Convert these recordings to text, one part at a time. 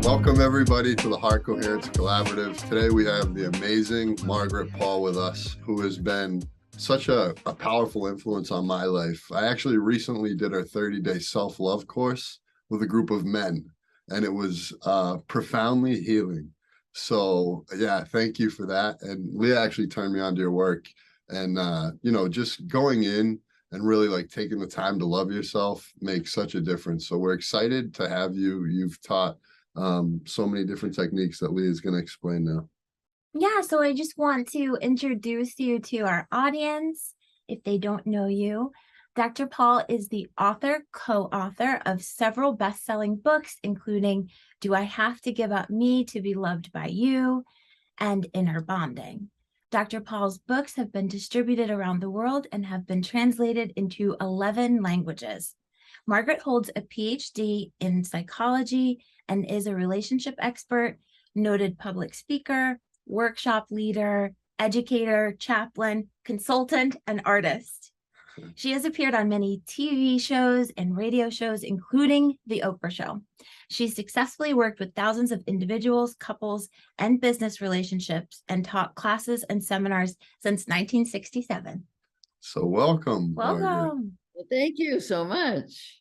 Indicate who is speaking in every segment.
Speaker 1: Welcome, everybody, to the Heart Coherence Collaborative. Today, we have the amazing Margaret Paul with us, who has been such a powerful influence on my life. I actually recently did our 30-day self-love course with a group of men, and it was profoundly healing. So, yeah, thank you for that. And Leah actually turned me on to your work. And, just going in and really like taking the time to love yourself makes such a difference. So we're excited to have you. You've taught so many different techniques that Leah is going to explain now.
Speaker 2: Yeah, so I just want to introduce you to our audience if they don't know you. Dr. Paul is the author, co-author of several best-selling books, including Do I Have to Give Up Me to Be Loved by You and Inner Bonding. Dr. Paul's books have been distributed around the world and have been translated into 11 languages. Margaret holds a PhD in psychology and is a relationship expert, noted public speaker, workshop leader, educator, chaplain, consultant, and artist. She has appeared on many TV shows and radio shows, including The Oprah Show. She's successfully worked with thousands of individuals, couples, and business relationships and taught classes and seminars since 1967.
Speaker 1: So welcome, Margaret.
Speaker 2: Welcome.
Speaker 3: Well, thank you so much.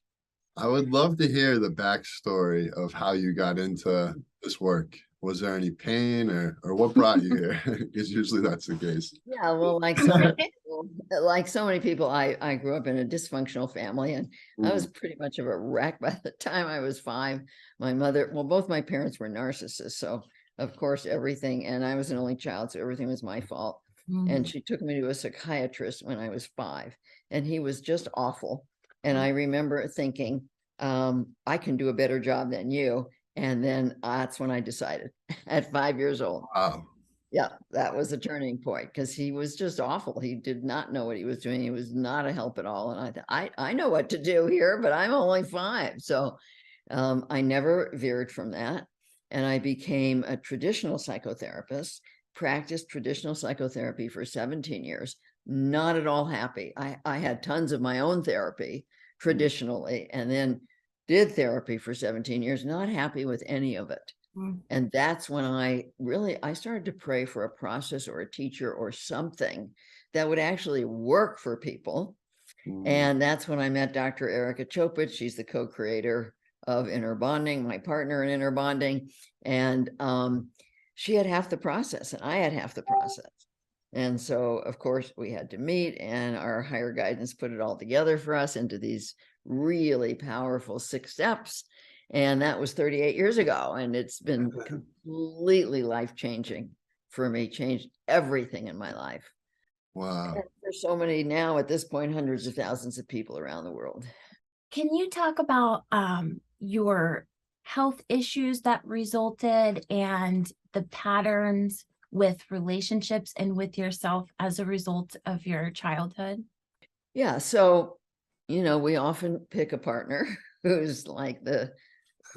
Speaker 1: I would love to hear the backstory of how you got into this work. Was there any pain or what brought you here? Because usually that's the case.
Speaker 3: Yeah, well, like so many people, I grew up in a dysfunctional family, and I was pretty much of a wreck by the time I was 5. My mother, well, both my parents were narcissists, so of course everything, and I was an only child, so everything was my fault. And she took me to a psychiatrist when I was 5, and he was just awful. And I remember thinking, I can do a better job than you. And then that's when I decided at 5 years old.
Speaker 1: Wow.
Speaker 3: Yeah, that was a turning point because he was just awful. He did not know what he was doing. He was not a help at all. And I thought, I know what to do here, but I'm only 5. So I never veered from that. And I became a traditional psychotherapist, practiced traditional psychotherapy for 17 years, not at all happy. I had tons of my own therapy traditionally, and then did therapy for 17 years, not happy with any of it. And that's when I started to pray for a process or a teacher or something that would actually work for people. And that's when I met Dr. Erica Chopich. She's the co-creator of Inner Bonding, my partner in Inner Bonding. And she had half the process and I had half the process. And so, of course, we had to meet, and our higher guidance put it all together for us into these really powerful 6 steps. And that was 38 years ago. And it's been completely life-changing for me, changed everything in my life.
Speaker 1: Wow.
Speaker 3: And there's so many now at this point, hundreds of thousands of people around the world.
Speaker 2: Can you talk about your health issues that resulted and the patterns with relationships and with yourself as a result of your childhood?
Speaker 3: Yeah. So, we often pick a partner who's like the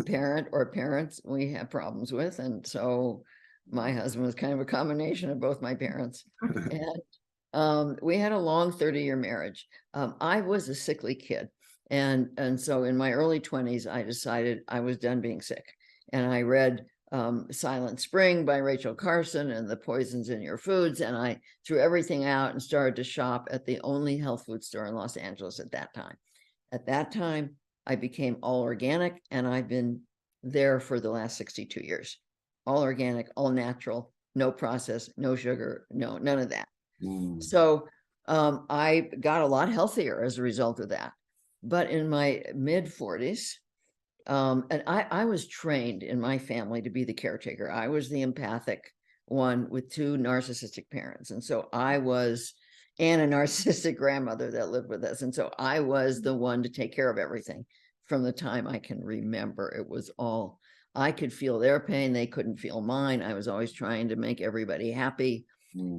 Speaker 3: parent or parents we have problems with. And so my husband was kind of a combination of both my parents. And we had a long 30-year marriage. I was a sickly kid. And so in my early 20s, I decided I was done being sick. And I read Silent Spring by Rachel Carson and The Poisons in Your Foods. And I threw everything out and started to shop at the only health food store in Los Angeles at that time. At that time, I became all organic, and I've been there for the last 62 years. All organic, all natural, no process, no sugar, none of that. So I got a lot healthier as a result of that. But in my mid 40s, and I was trained in my family to be the caretaker. I was the empathic one with 2 narcissistic parents. And so I was, and a narcissistic grandmother that lived with us. And so I was the one to take care of everything from the time I can remember. It was all, I could feel their pain. They couldn't feel mine. I was always trying to make everybody happy.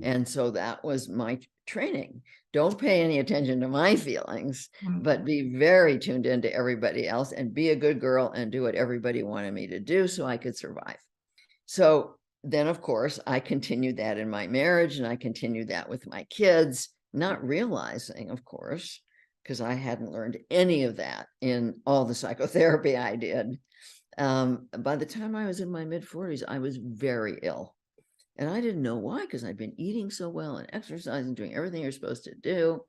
Speaker 3: And so that was my training. Don't pay any attention to my feelings, but be very tuned into everybody else and be a good girl and do what everybody wanted me to do so I could survive. So then, of course, I continued that in my marriage, and I continued that with my kids, not realizing, of course, because I hadn't learned any of that in all the psychotherapy I did, By the time I was in my mid-40s, I was very ill. And I didn't know why, because I'd been eating so well and exercising, doing everything you're supposed to do.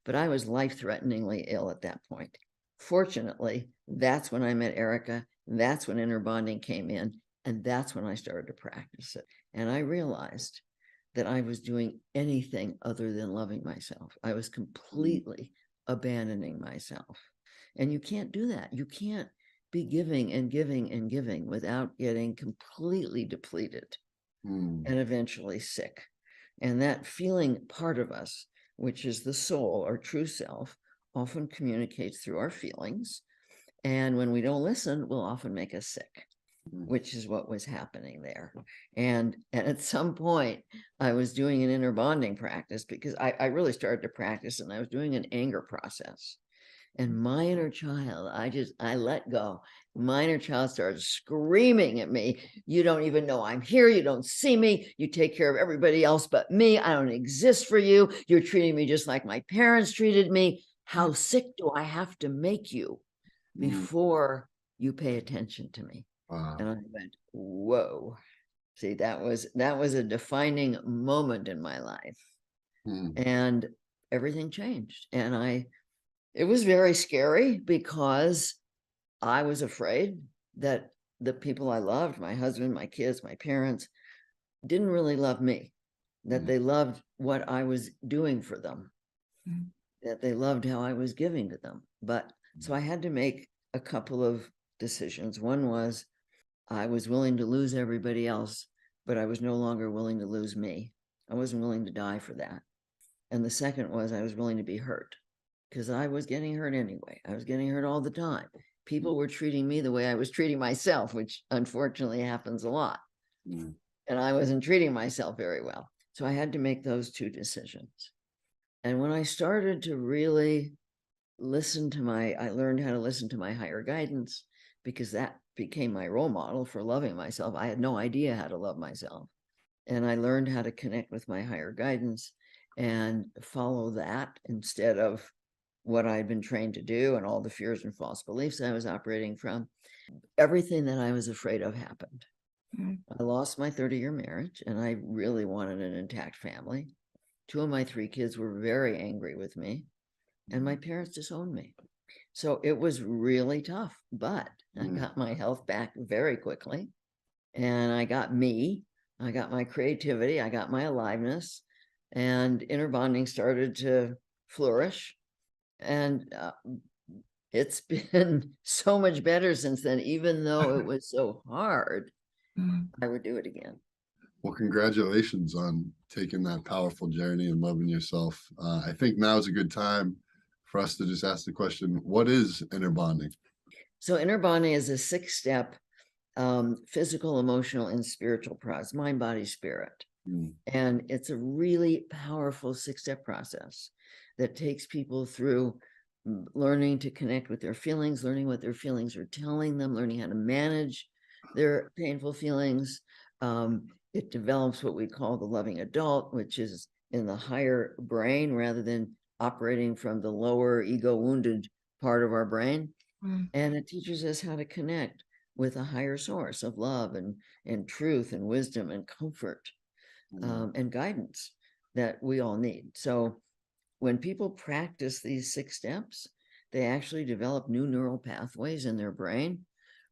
Speaker 3: But I was life-threateningly ill at that point. Fortunately, that's when I met Erica. That's when inner bonding came in. And that's when I started to practice it. And I realized that I was doing anything other than loving myself. I was completely abandoning myself. And you can't do that. You can't be giving and giving and giving without getting completely depleted and eventually sick. And that feeling part of us, which is the soul or true self, often communicates through our feelings. And when we don't listen, will often make us sick, which is what was happening there. And at some point, I was doing an inner bonding practice because I really started to practice, and I was doing an anger process. And my inner child, I let go. My inner child started screaming at me. You don't even know I'm here. You don't see me. You take care of everybody else but me. I don't exist for you. You're treating me just like my parents treated me. How sick do I have to make you before you pay attention to me?
Speaker 1: Wow.
Speaker 3: And I went, whoa. See, that was a defining moment in my life. And everything changed. And it was very scary because I was afraid that the people I loved, my husband, my kids, my parents, didn't really love me, that they loved what I was doing for them, that they loved how I was giving to them. But so I had to make a couple of decisions. One was I was willing to lose everybody else, but I was no longer willing to lose me. I wasn't willing to die for that. And the second was I was willing to be hurt, because I was getting hurt anyway. I was getting hurt all the time. People were treating me the way I was treating myself, which unfortunately happens a lot. And I wasn't treating myself very well. So I had to make those two decisions. And when I started to really I learned how to listen to my higher guidance, because that became my role model for loving myself. I had no idea how to love myself. And I learned how to connect with my higher guidance and follow that instead of what I'd been trained to do and all the fears and false beliefs I was operating from. Everything that I was afraid of happened. I lost my 30-year marriage, and I really wanted an intact family. 2 of my 3 kids were very angry with me, and my parents disowned me. So it was really tough, but I got my health back very quickly, and I got me, I got my creativity, I got my aliveness, and inner bonding started to flourish. And it's been so much better since then. Even though it was so hard, I would do it again.
Speaker 1: Well, congratulations on taking that powerful journey and loving yourself. I think now is a good time for us to just ask the question, what is inner bonding?
Speaker 3: So inner bonding is a 6-step physical, emotional, and spiritual process, mind, body, spirit. And it's a really powerful 6-step process that takes people through learning to connect with their feelings, learning what their feelings are telling them, learning how to manage their painful feelings. It develops what we call the loving adult, which is in the higher brain rather than operating from the lower ego wounded part of our brain. And it teaches us how to connect with a higher source of love and truth and wisdom and comfort and guidance that we all need. So when people practice these 6 steps, they actually develop new neural pathways in their brain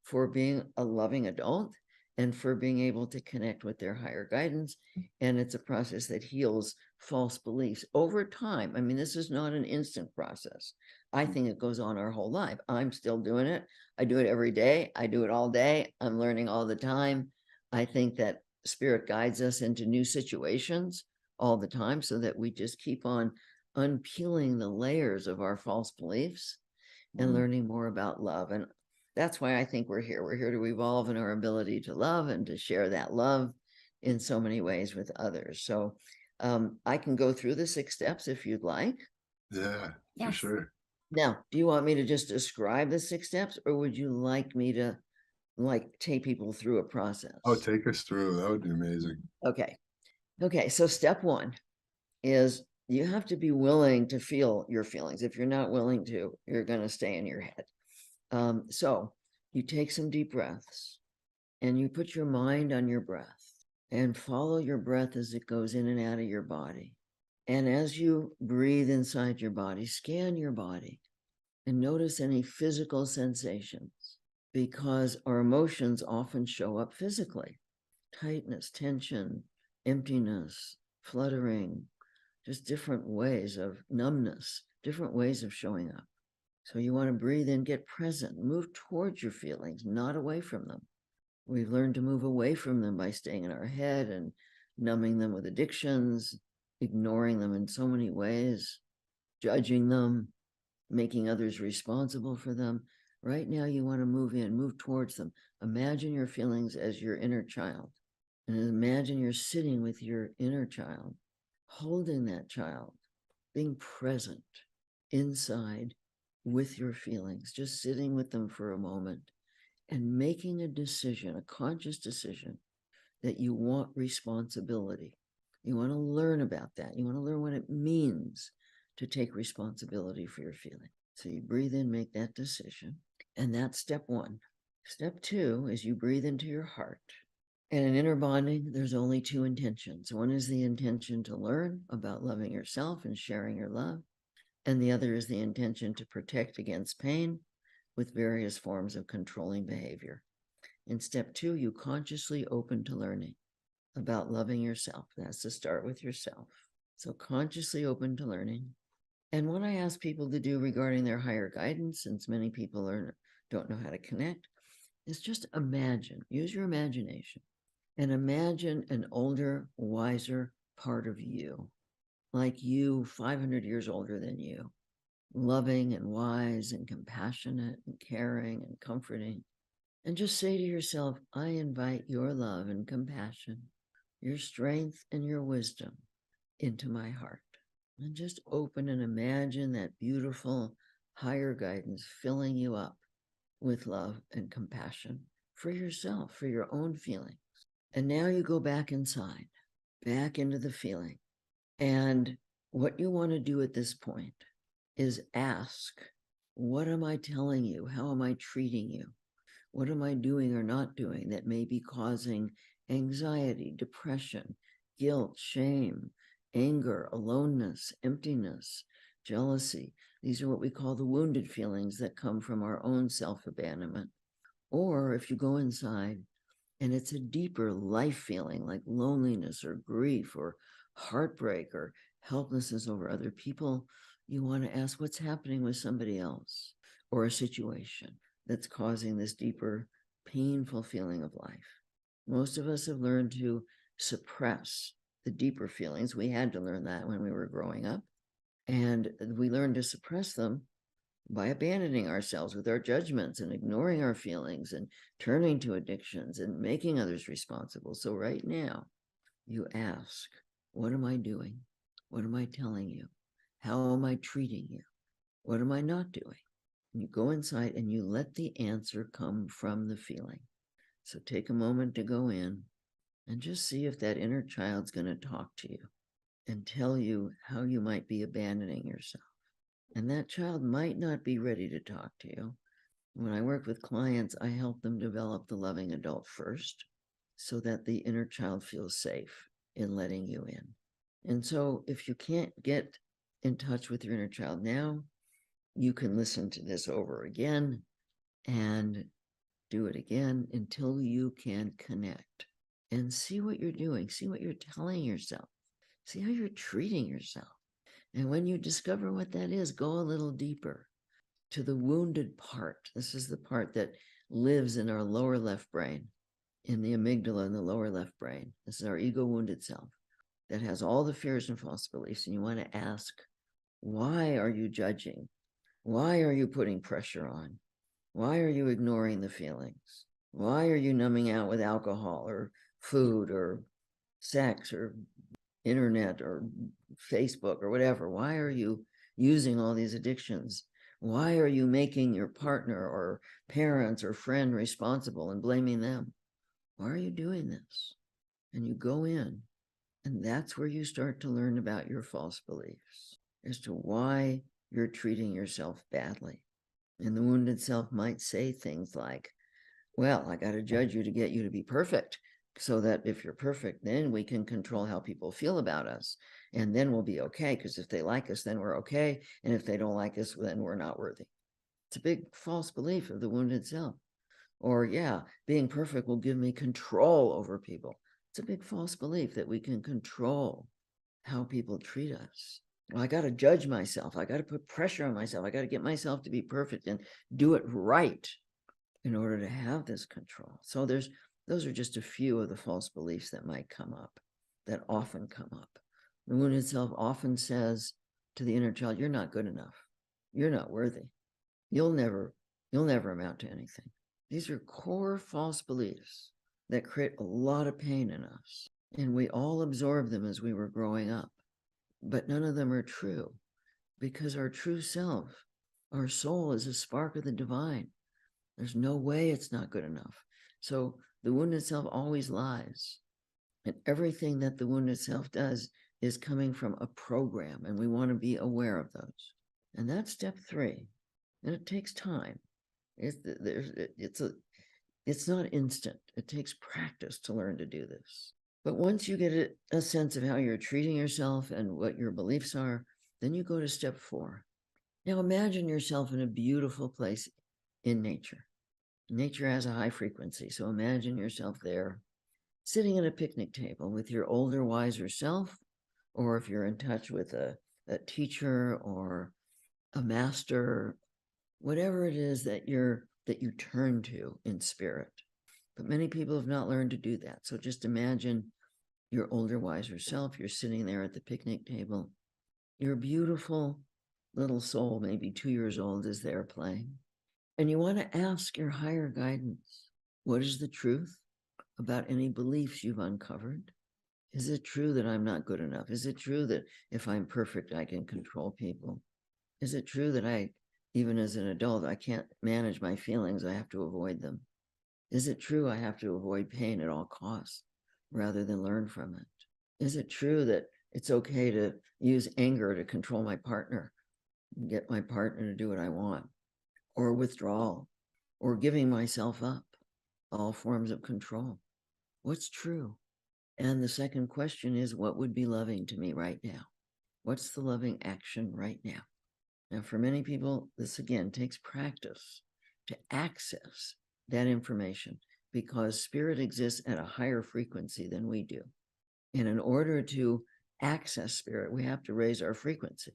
Speaker 3: for being a loving adult and for being able to connect with their higher guidance. And it's a process that heals false beliefs over time. I mean, this is not an instant process. I think it goes on our whole life. I'm still doing it. I do it every day. I do it all day. I'm learning all the time. I think that spirit guides us into new situations all the time so that we just keep on unpeeling the layers of our false beliefs and learning more about love. And that's why I think we're here. We're here to evolve in our ability to love and to share that love in so many ways with others. So I can go through the 6 steps if you'd like.
Speaker 1: Yeah,
Speaker 2: Yes.
Speaker 1: for sure.
Speaker 3: Now, do you want me to just describe the 6 steps, or would you like me to take people through a process?
Speaker 1: Oh, take us through. That would be amazing.
Speaker 3: Okay. So step 1 is you have to be willing to feel your feelings. If you're not willing to, you're going to stay in your head. So you take some deep breaths and you put your mind on your breath and follow your breath as it goes in and out of your body. And as you breathe inside your body, scan your body and notice any physical sensations, because our emotions often show up physically. Tightness, tension, emptiness, fluttering, just different ways of numbness, different ways of showing up. So you want to breathe in, get present, move towards your feelings, not away from them. We've learned to move away from them by staying in our head and numbing them with addictions, ignoring them in so many ways, judging them, making others responsible for them. Right now, you want to move in, move towards them. Imagine your feelings as your inner child. And imagine you're sitting with your inner child, holding that child, being present inside with your feelings, just sitting with them for a moment and making a decision, a conscious decision that you want responsibility. You want to learn about that. You want to learn what it means to take responsibility for your feeling. So you breathe in, make that decision. And that's step one. Step two is you breathe into your heart. And in inner bonding, there's only two intentions. One is the intention to learn about loving yourself and sharing your love. And the other is the intention to protect against pain with various forms of controlling behavior. In step two, you consciously open to learning about loving yourself. That's to start with yourself. So consciously open to learning. And what I ask people to do regarding their higher guidance, since many people don't know how to connect, is just imagine, use your imagination, and imagine an older, wiser part of you, like you, 500 years older than you, loving and wise and compassionate and caring and comforting. And just say to yourself, I invite your love and compassion, your strength and your wisdom into my heart. And just open and imagine that beautiful higher guidance filling you up with love and compassion for yourself, for your own feelings. And now you go back inside, back into the feeling. And what you want to do at this point is ask, what am I telling you? How am I treating you? What am I doing or not doing that may be causing anxiety, depression, guilt, shame, anger, aloneness, emptiness, jealousy? These are what we call the wounded feelings that come from our own self-abandonment. Or if you go inside and it's a deeper life feeling like loneliness or grief or heartbreak or helplessness over other people, you want to ask what's happening with somebody else or a situation that's causing this deeper, painful feeling of life. Most of us have learned to suppress the deeper feelings. We had to learn that when we were growing up. And we learned to suppress them by abandoning ourselves with our judgments and ignoring our feelings and turning to addictions and making others responsible. So right now, you ask, what am I doing? What am I telling you? How am I treating you? What am I not doing? And you go inside and you let the answer come from the feeling. So take a moment to go in and just see if that inner child's going to talk to you and tell you how you might be abandoning yourself. And that child might not be ready to talk to you. When I work with clients, I help them develop the loving adult first so that the inner child feels safe in letting you in. And so if you can't get in touch with your inner child now, you can listen to this over again and do it again until you can connect and see what you're doing, see what you're telling yourself, see how you're treating yourself. And when you discover what that is, go a little deeper to the wounded part. This is the part that lives in our lower left brain, in the amygdala in the lower left brain. This is our ego wounded self that has all the fears and false beliefs. And you want to ask, why are you judging? Why are you putting pressure on? Why are you ignoring the feelings? Why are you numbing out with alcohol or food or sex or internet or Facebook or whatever? Why are you using all these addictions? Why are you making your partner or parents or friend responsible and blaming them? Why are you doing this? And you go in, and that's where you start to learn about your false beliefs as to why you're treating yourself badly. And the wounded self might say things like, well, I got to judge you to get you to be perfect, so that if you're perfect, then we can control how people feel about us. And then we'll be okay. Because if they like us, then we're okay. And if they don't like us, then we're not worthy. It's a big false belief of the wounded self. Or, yeah, being perfect will give me control over people. It's a big false belief that we can control how people treat us. Well, I got to judge myself. I got to put pressure on myself. I got to get myself to be perfect and do it right in order to have this control. So those are just a few of the false beliefs that might come up, that often come up. The wounded self often says to the inner child, you're not good enough. You're not worthy. You'll never amount to anything. These are core false beliefs that create a lot of pain in us. And we all absorb them as we were growing up. But none of them are true, because our true self, our soul, is a spark of the divine. There's no way it's not good enough. So the wounded self always lies. And everything that the wounded self does is coming from a program, and we want to be aware of those. And that's step 3. And it takes time. It's not instant. It takes practice to learn to do this. But once you get a sense of how you're treating yourself and what your beliefs are, then you go to step 4. Now imagine yourself in a beautiful place in nature. Nature has a high frequency, so imagine yourself there, sitting at a picnic table with your older, wiser self, or if you're in touch with a teacher or a master, whatever it is that you turn to in spirit. But many people have not learned to do that. So just imagine your older, wiser self. You're sitting there at the picnic table. Your beautiful little soul, maybe 2 years old, is there playing. And you want to ask your higher guidance, what is the truth about any beliefs you've uncovered? Is it true that I'm not good enough? Is it true that if I'm perfect, I can control people? Is it true that even as an adult, I can't manage my feelings? I have to avoid them. Is it true I have to avoid pain at all costs rather than learn from it? Is it true that it's okay to use anger to control my partner, and get my partner to do what I want? Or withdrawal, or giving myself up, all forms of control? What's true? And the second question is, what would be loving to me right now? What's the loving action right now? Now, for many people, this again takes practice to access that information, because spirit exists at a higher frequency than we do. And in order to access spirit, we have to raise our frequency.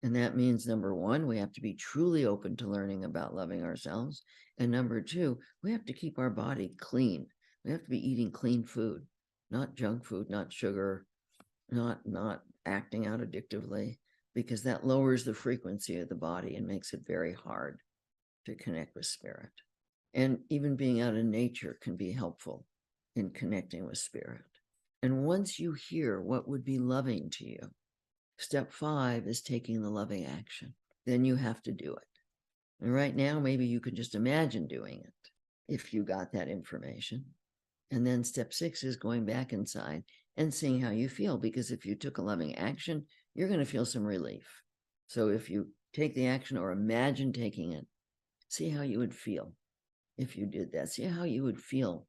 Speaker 3: And that means, number 1, we have to be truly open to learning about loving ourselves. And number 2, we have to keep our body clean. We have to be eating clean food, not junk food, not sugar, not acting out addictively, because that lowers the frequency of the body and makes it very hard to connect with spirit. And even being out in nature can be helpful in connecting with spirit. And once you hear what would be loving to you, step 5 is taking the loving action. Then you have to do it. And right now, maybe you could just imagine doing it if you got that information. And then step 6 is going back inside and seeing how you feel. Because if you took a loving action, you're going to feel some relief. So if you take the action or imagine taking it, see how you would feel if you did that. See how you would feel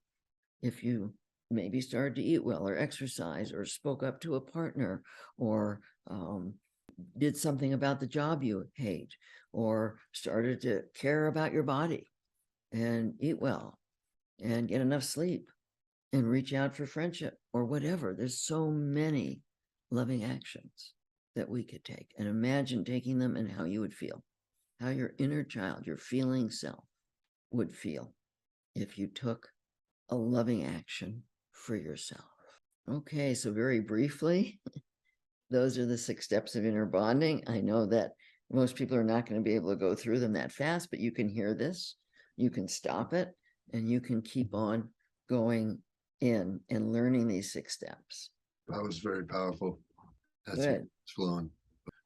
Speaker 3: if you maybe started to eat well, or exercise, or spoke up to a partner, or did something about the job you hate, or started to care about your body and eat well and get enough sleep and reach out for friendship or whatever. There's so many loving actions that we could take, and imagine taking them and how you would feel, how your inner child, your feeling self, would feel if you took a loving action for yourself. Okay, so very briefly, those are the 6 steps of inner bonding. I know that most people are not going to be able to go through them that fast, but you can hear this, you can stop it, and you can keep on going in and learning these 6 steps.
Speaker 1: That was very powerful. That's
Speaker 3: Good.
Speaker 1: flowing.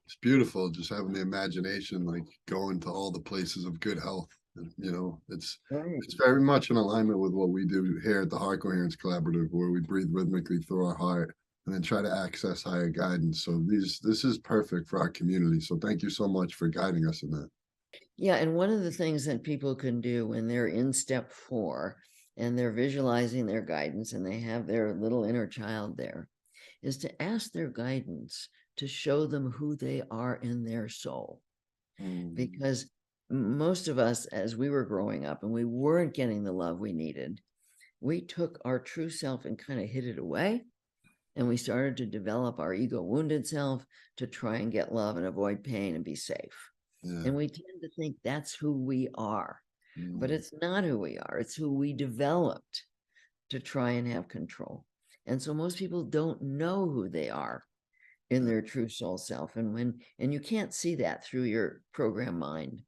Speaker 1: It's beautiful just having the imagination, like going to all the places of good health. You know, it's very much in alignment with what we do here at the Heart Coherence Collaborative, where we breathe rhythmically through our heart and then try to access higher guidance. So this is perfect for our community. So thank you so much for guiding us in that.
Speaker 3: Yeah, and one of the things that people can do when they're in step 4 and they're visualizing their guidance and they have their little inner child there is to ask their guidance to show them who they are in their soul. Because most of us, as we were growing up and we weren't getting the love we needed, we took our true self and kind of hid it away. And we started to develop our ego wounded self to try and get love and avoid pain and be safe.
Speaker 1: Yeah.
Speaker 3: And we tend to think that's who we are, but it's not who we are. It's who we developed to try and have control. And so most people don't know who they are in their true soul self. And you can't see that through your program mind.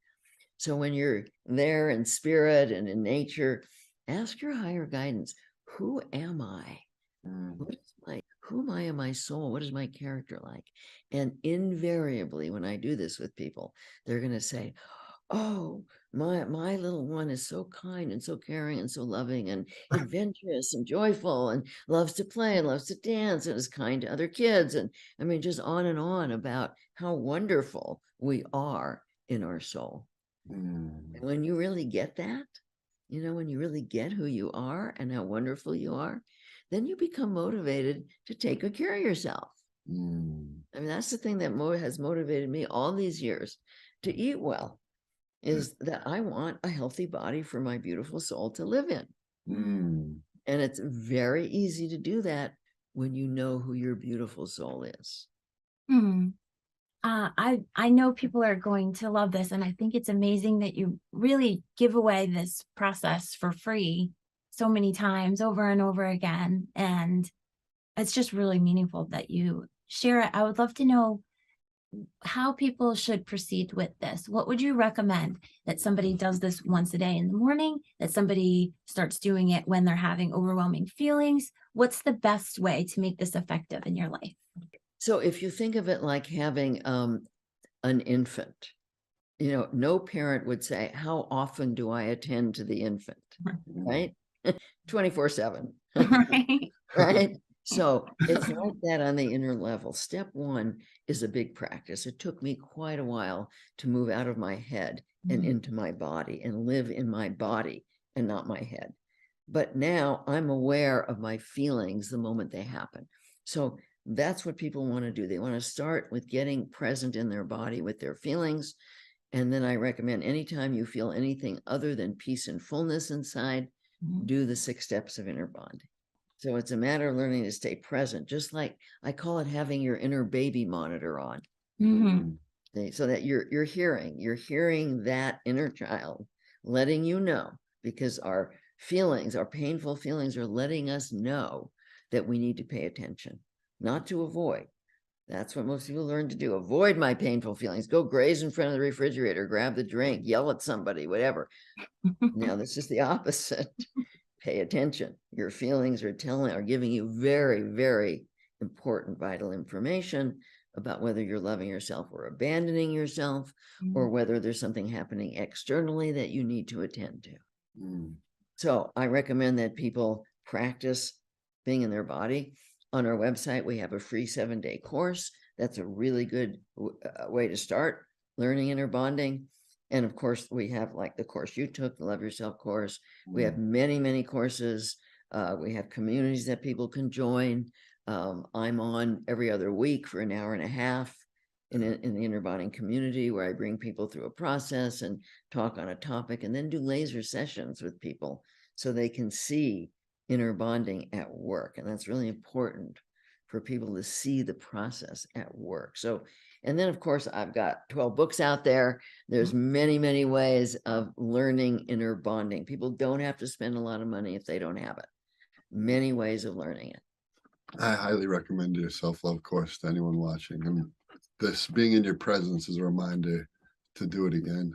Speaker 3: So when you're there in spirit and in nature, ask your higher guidance, who am I? Who am I in my soul? What is my character like? And invariably, when I do this with people, they're going to say, oh, my little one is so kind and so caring and so loving and adventurous and joyful and loves to play and loves to dance and is kind to other kids. And I mean, just on and on about how wonderful we are in our soul. And when you really get that, when you really get who you are and how wonderful you are, then you become motivated to take good care of yourself. I mean, that's the thing that has motivated me all these years to eat well, is that I want a healthy body for my beautiful soul to live in. And it's very easy to do that when you know who your beautiful soul is.
Speaker 2: I know people are going to love this, and I think it's amazing that you really give away this process for free so many times over and over again. And it's just really meaningful that you share it. I would love to know how people should proceed with this. What would you recommend? That somebody does this once a day in the morning, that somebody starts doing it when they're having overwhelming feelings? What's the best way to make this effective in your life?
Speaker 3: So if you think of it like having an infant, no parent would say, how often do I attend to the infant? Right? 24/7. Right? So it's like that on the inner level. Step 1 is a big practice. It took me quite a while to move out of my head and into my body and live in my body and not my head. But now I'm aware of my feelings the moment they happen. So that's what people want to do. They want to start with getting present in their body with their feelings. And then I recommend anytime you feel anything other than peace and fullness inside, do the 6 steps of inner bonding. So it's a matter of learning to stay present, just like I call it having your inner baby monitor on. So that you're hearing that inner child letting you know, because our feelings, our painful feelings, are letting us know that we need to pay attention, not to avoid. That's what most people learn to do. Avoid my painful feelings. Go graze in front of the refrigerator, grab the drink, yell at somebody, whatever. Now, this is the opposite. Pay attention. Your feelings are giving you very, very important, vital information about whether you're loving yourself or abandoning yourself, or whether there's something happening externally that you need to attend to. So I recommend that people practice being in their body. On our website, we have a free 7-day course. That's a really good way to start learning inner bonding. And of course, we have like the course you took, the Love Yourself course. We have many, many courses. We have communities that people can join. I'm on every other week for an hour and a half in the inner bonding community, where I bring people through a process and talk on a topic, and then do laser sessions with people so they can see inner bonding at work. And that's really important for people to see the process at work. So, and then of course, I've got 12 books out there. There's many, many ways of learning inner bonding. People don't have to spend a lot of money if they don't have it. Many ways of learning it.
Speaker 1: I highly recommend your self-love course to anyone watching. And this being in your presence is a reminder to do it again.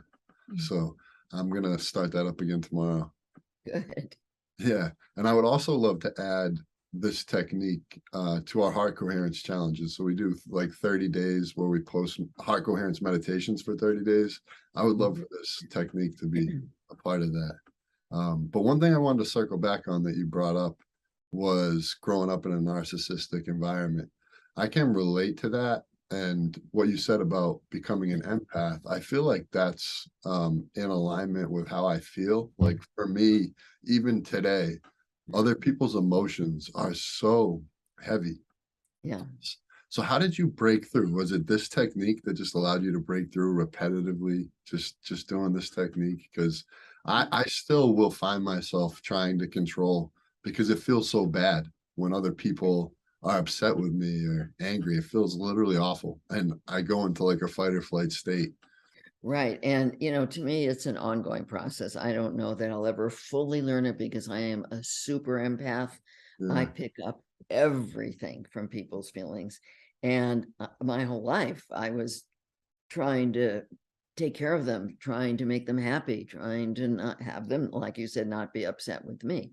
Speaker 1: So I'm going to start that up again tomorrow.
Speaker 3: Good.
Speaker 1: Yeah. And I would also love to add this technique to our Heart Coherence challenges. So we do like 30 days where we post Heart Coherence meditations for 30 days. I would love for this technique to be a part of that. But one thing I wanted to circle back on that you brought up was growing up in a narcissistic environment. I can relate to that. And what you said about becoming an empath, I feel like that's in alignment with how I feel. Like for me, even today, other people's emotions are so heavy.
Speaker 3: Yeah.
Speaker 1: So how did you break through? Was it this technique that just allowed you to break through repetitively, just doing this technique? Because I still will find myself trying to control because it feels so bad when other people are upset with me or angry. It feels literally awful. And I go into like a fight or flight state.
Speaker 3: Right. And, to me, it's an ongoing process. I don't know that I'll ever fully learn it because I am a super empath. I
Speaker 1: Yeah.
Speaker 3: pick up everything from people's feelings. And my whole life, I was trying to take care of them, trying to make them happy, trying to not have them, like you said, not be upset with me.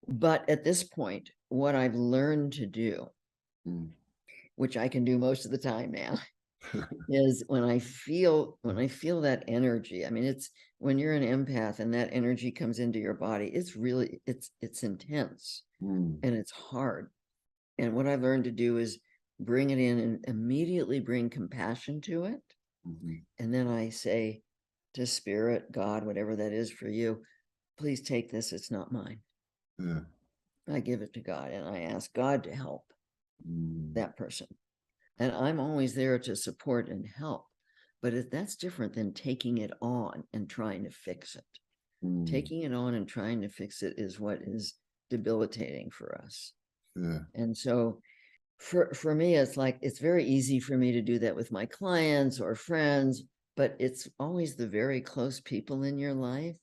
Speaker 3: But at this point, what I've learned to do,
Speaker 1: Mm.
Speaker 3: which I can do most of the time now, is when I feel that energy. I mean, it's when you're an empath and that energy comes into your body, it's really it's intense
Speaker 1: Mm.
Speaker 3: and it's hard. And what I've learned to do is bring it in and immediately bring compassion to it.
Speaker 1: Mhm.
Speaker 3: And then I say to spirit, God, whatever that is for you, please take this. It's not mine.
Speaker 1: Yeah.
Speaker 3: I give it to God and I ask God to help
Speaker 1: Mm.
Speaker 3: that person. And I'm always there to support and help. But that's different than taking it on and trying to fix it.
Speaker 1: Mm.
Speaker 3: Taking it on and trying to fix it is what is debilitating for us.
Speaker 1: Yeah.
Speaker 3: And so for me, it's like it's very easy for me to do that with my clients or friends, but it's always the very close people in your life,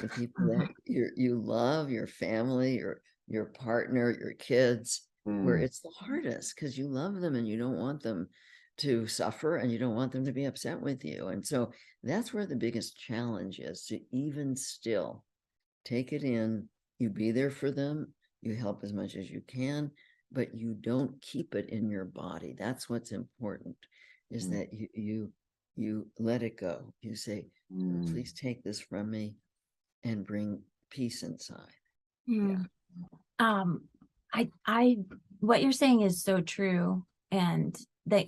Speaker 3: the people that you love, your family, your partner, your kids, where
Speaker 1: Mm.
Speaker 3: it's the hardest because you love them and you don't want them to suffer and you don't want them to be upset with you. And so that's where the biggest challenge is, to even still take it in, you be there for them, you help as much as you can, but you don't keep it in your body. That's what's important, is
Speaker 1: Mm.
Speaker 3: that you let it go. You say,
Speaker 1: Mm.
Speaker 3: please take this from me and bring peace inside.
Speaker 2: Hmm.
Speaker 3: Yeah.
Speaker 2: I what you're saying is so true, and that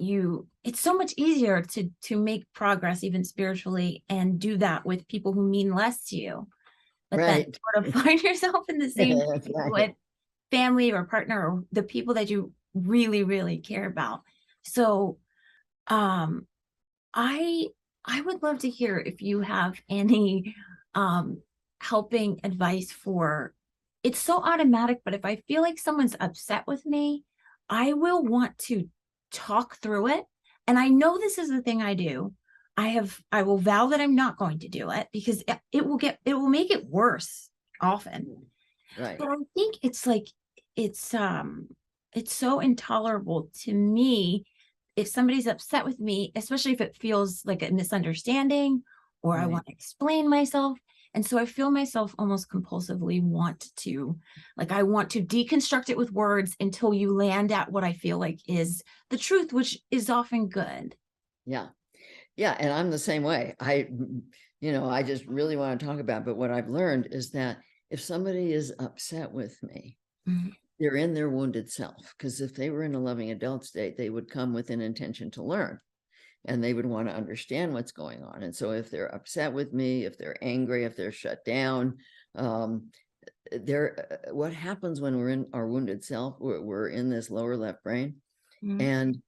Speaker 2: it's so much easier to make progress even spiritually and do that with people who mean less to you, but then
Speaker 3: Right.
Speaker 2: sort of find yourself in the same
Speaker 3: That's
Speaker 2: place
Speaker 3: right.
Speaker 2: with family or partner or the people that you really, really care about. So um I I would love to hear if you have any helping advice for, it's so automatic, but if I feel like someone's upset with me, I will want to talk through it. And I know this is the thing I do. I will vow that I'm not going to do it because it will make it worse often.
Speaker 3: Right.
Speaker 2: But I think it's it's so intolerable to me if somebody's upset with me, especially if it feels like a misunderstanding or I
Speaker 3: Right.
Speaker 2: want to explain myself. And so I feel myself almost compulsively I want to deconstruct it with words until you land at what I feel like is the truth, which is often good.
Speaker 3: Yeah. Yeah. And I'm the same way. I just really want to talk about, but what I've learned is that if somebody is upset with me,
Speaker 2: Mhm.
Speaker 3: they're in their wounded self. Because if they were in a loving adult state, they would come with an intention to learn and they would want to understand what's going on. And so if they're upset with me, if they're angry, if they're shut down, what happens when we're in our wounded self, we're in this lower left brain
Speaker 2: Mhm.
Speaker 3: and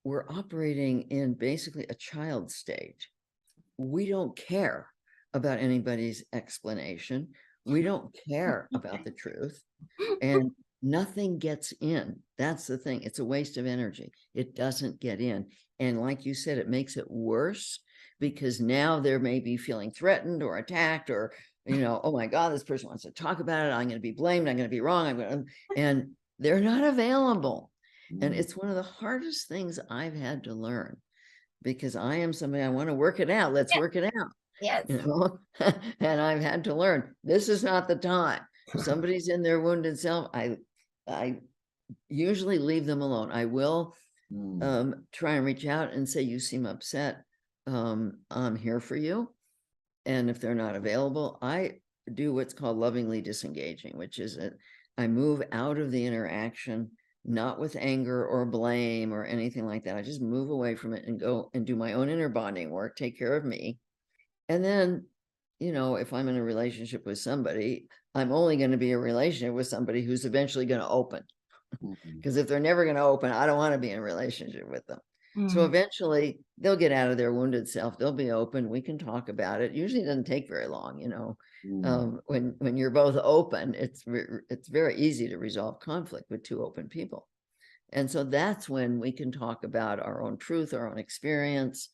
Speaker 3: we're operating in basically a child stage. We don't care about anybody's explanation. We don't care about the truth. And nothing gets in. That's the thing. It's a waste of energy. It doesn't get in. And like you said, it makes it worse because now they're maybe feeling threatened or attacked or, oh my God, this person wants to talk about it. I'm going to be blamed. I'm going to be wrong. And they're not available. And
Speaker 1: Mm.
Speaker 3: it's one of the hardest things I've had to learn because I am somebody, I want to work it out. Let's
Speaker 2: Yeah.
Speaker 3: work it out.
Speaker 2: Yes.
Speaker 3: And I've had to learn this is not the time. Somebody's in their wounded self. I usually leave them alone. I will
Speaker 1: Mm.
Speaker 3: try and reach out and say, you seem upset. I'm here for you. And if they're not available, I do what's called lovingly disengaging, which is I move out of the interaction not with anger or blame or anything like that. I just move away from it and go and do my own inner bonding work, take care of me. And then, if I'm in a relationship with somebody, I'm only going to be in a relationship with somebody who's eventually going to open. Because if they're never going to open, I don't want to be in a relationship with them. So eventually they'll get out of their wounded self. They'll be open. We can talk about it. Usually it doesn't take very long, when you're both open, it's very easy to resolve conflict with two open people. And so that's when we can talk about our own truth, our own experience,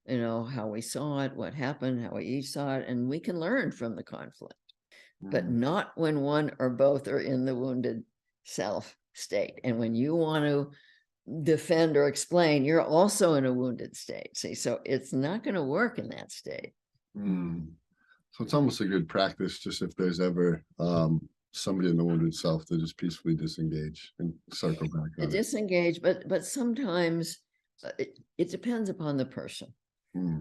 Speaker 3: how we saw it, what happened, how we each saw it, and we can learn from the conflict, but not when one or both are in the wounded self state. And when you want to defend or explain, you're also in a wounded state. See, so it's not going to work in that state.
Speaker 1: So it's almost a good practice, just if there's ever somebody in the wounded self, to just peacefully disengage and circle back on
Speaker 3: disengage, but sometimes it depends upon the person.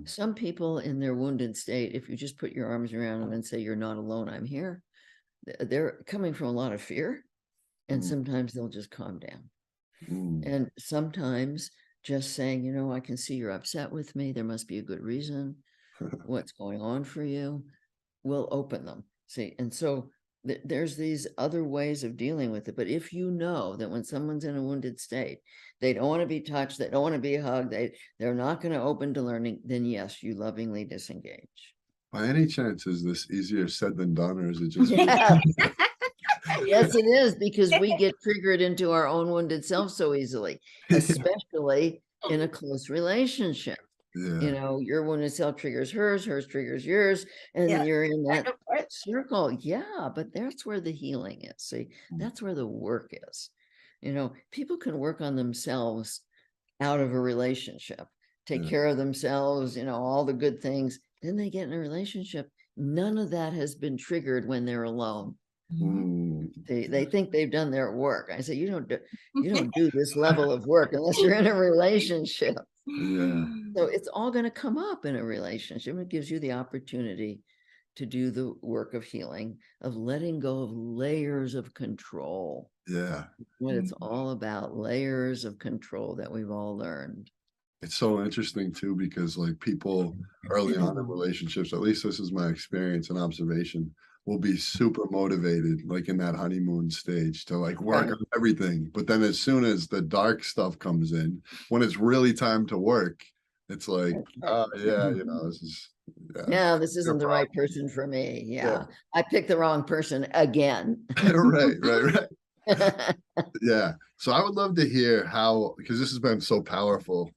Speaker 3: Some people in their wounded state, if you just put your arms around them and say, "You're not alone, I'm here," they're coming from a lot of fear, and sometimes they'll just calm down. And sometimes just saying, "I can see you're upset with me. There must be a good reason. What's going on for you?" will open them. See, and so there's these other ways of dealing with it. But if you know that when someone's in a wounded state, they don't want to be touched, they don't want to be hugged, they're not going to open to learning, then yes, you lovingly disengage.
Speaker 1: By any chance, is this easier said than done, or is it just
Speaker 3: Yes, it is, because we get triggered into our own wounded self so easily, especially in a close relationship. Your wounded self triggers hers triggers yours, and then you're in that circle. Yeah, but that's where the healing is. See, that's where the work is. People can work on themselves out of a relationship, take care of themselves, all the good things. Then they get in a relationship. None of that has been triggered when they're alone. They think they've done their work. I say, you don't do this level of work unless you're in a relationship. So it's all going to come up in a relationship. It gives you the opportunity to do the work of healing, of letting go of layers of control. What it's all about, layers of control that we've all learned.
Speaker 1: It's so interesting too, because like people early on in relationships, at least this is my experience and observation, will be super motivated, like in that honeymoon stage, to like work on everything. But then as soon as the dark stuff comes in, when it's really time to work, it's like, this is
Speaker 3: this isn't the right person for me. I picked the wrong person again.
Speaker 1: right. Yeah. So I would love to hear how, because this has been so powerful,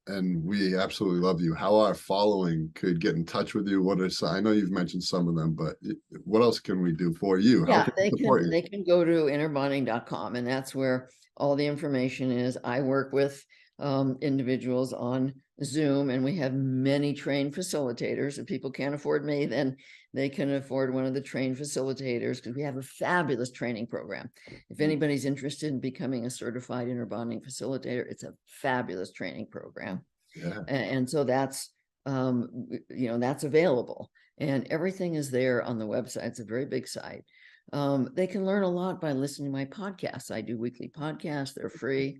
Speaker 1: and we absolutely love you, how our following could get in touch with you. I know you've mentioned some of them, but what else can we do for you?
Speaker 3: They can go to innerbonding.com, and that's where all the information is. I work with individuals on Zoom, and we have many trained facilitators. If people can't afford me, then they can afford one of the trained facilitators, because we have a fabulous training program. If anybody's interested in becoming a certified inner bonding facilitator, it's a fabulous training program. And so that's that's available, and everything is there on the website. It's a very big site. They can learn a lot by listening to my podcasts. I do weekly podcasts. They're free.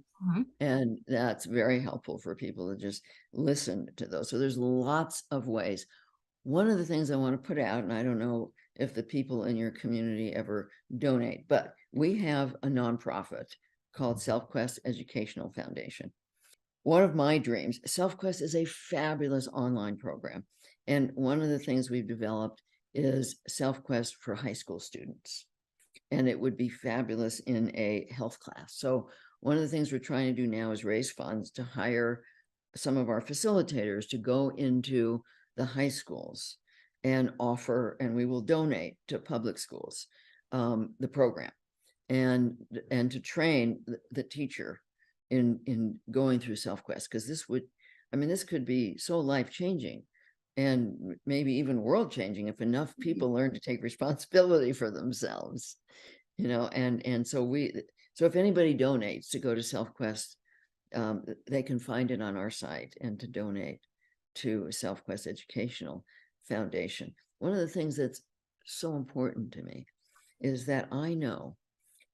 Speaker 3: And that's very helpful for people to just listen to those. So there's lots of ways. One of the things I want to put out, and I don't know if the people in your community ever donate, but we have a nonprofit called SelfQuest Educational Foundation. One of my dreams, SelfQuest is a fabulous online program. And one of the things we've developed is SelfQuest for high school students. And it would be fabulous in a health class. So one of the things we're trying to do now is raise funds to hire some of our facilitators to go into the high schools and offer, and we will donate to public schools, the program, and to train the teacher in going through SelfQuest, because this could be so life-changing and maybe even world-changing if enough people learn to take responsibility for themselves, and so if anybody donates to go to SelfQuest, they can find it on our site and to donate to SelfQuest Educational Foundation. One of the things that's so important to me is that I know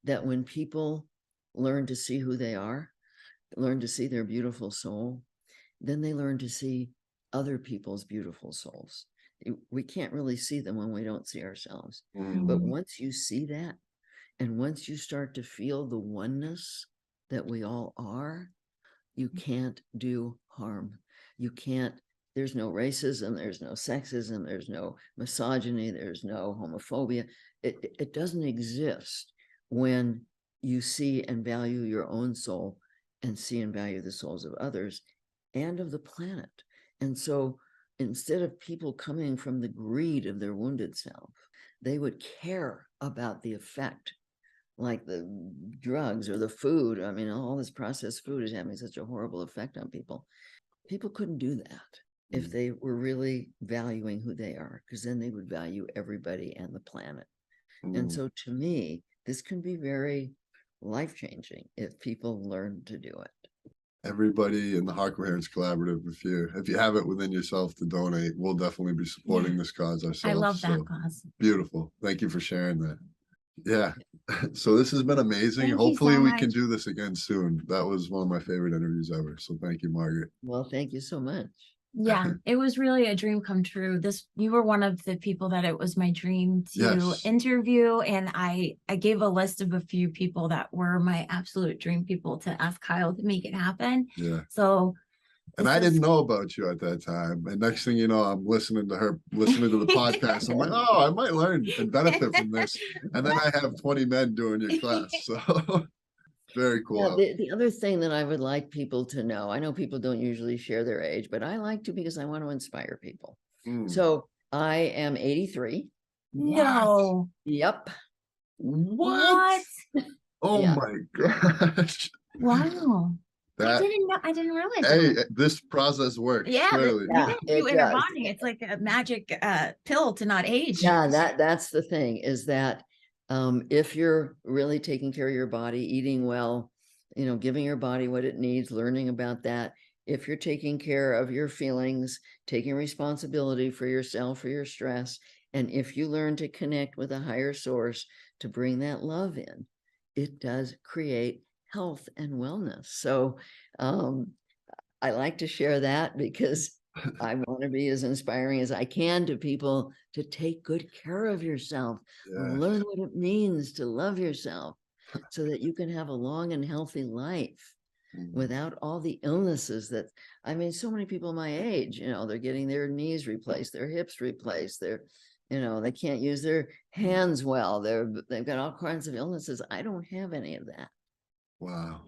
Speaker 3: that when people learn to see who they are, learn to see their beautiful soul, then they learn to see other people's beautiful souls. We can't really see them when we don't see ourselves. But once you see that, and once you start to feel the oneness that we all are, you can't do harm. You can't, there's no racism, there's no sexism, there's no misogyny, there's no homophobia. It doesn't exist when you see and value your own soul and see and value the souls of others and of the planet. And so instead of people coming from the greed of their wounded self, they would care about the effect, like the drugs or the food. I mean, all this processed food is having such a horrible effect on people. People couldn't do that if they were really valuing who they are, because then they would value everybody and the planet. And so to me, this can be very life-changing if people learn to do it.
Speaker 1: Everybody in the Heart Coherence Collaborative, if you have it within yourself to donate, we'll definitely be supporting this cause ourselves.
Speaker 2: I love that cause.
Speaker 1: Beautiful. Thank you for sharing that. Yeah. So this has been amazing.
Speaker 2: Thank
Speaker 1: Hopefully
Speaker 2: you so
Speaker 1: we
Speaker 2: much.
Speaker 1: can do this again soon. That was one of my favorite interviews ever. So thank you, Margaret.
Speaker 3: Well, thank you so much.
Speaker 2: Yeah, it was really a dream come true. You were one of the people that it was my dream to interview, and I gave a list of a few people that were my absolute dream people to ask Kyle to make it happen.
Speaker 1: Yeah.
Speaker 2: So,
Speaker 1: and I didn't know about you at that time. And next thing you know, I'm listening to the podcast. I'm like, oh, I might learn and benefit from this. And then I have 20 men doing your class. So very cool.
Speaker 3: Yeah, the other thing that I would like people to know, I know people don't usually share their age, but I like to because I want to inspire people. So I am 83.
Speaker 2: No.
Speaker 3: Yep.
Speaker 1: What? Oh
Speaker 3: yeah.
Speaker 1: my gosh.
Speaker 2: Wow. I didn't realize
Speaker 1: hey,
Speaker 2: that.
Speaker 1: This process works.
Speaker 2: Yeah,
Speaker 1: clearly.
Speaker 2: you inner bonding. It's like a magic pill to not age.
Speaker 3: Yeah, that's the thing, is that if you're really taking care of your body, eating well, giving your body what it needs, learning about that, if you're taking care of your feelings, taking responsibility for yourself, for your stress, and if you learn to connect with a higher source to bring that love in, it does create health and wellness. So I like to share that because I want to be as inspiring as I can to people to take good care of yourself, learn what it means to love yourself so that you can have a long and healthy life without all the illnesses that, I mean, so many people my age, they're getting their knees replaced, their hips replaced, they can't use their hands well. They've got all kinds of illnesses. I don't have any of that.
Speaker 1: Wow.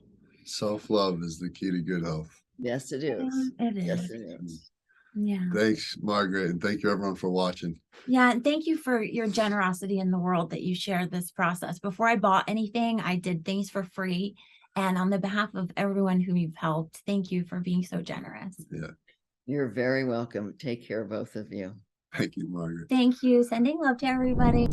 Speaker 1: Self-love is the key to good health.
Speaker 3: Yes, it is.
Speaker 2: It is.
Speaker 3: Yes, it is.
Speaker 2: Yeah.
Speaker 1: Thanks, Margaret. And thank you everyone for watching.
Speaker 2: Yeah. And thank you for your generosity in the world that you shared this process. Before I bought anything, I did things for free. And on the behalf of everyone who you've helped, thank you for being so generous.
Speaker 1: Yeah.
Speaker 3: You're very welcome. Take care, both of you.
Speaker 1: Thank you, Margaret.
Speaker 2: Thank you. Sending love to everybody.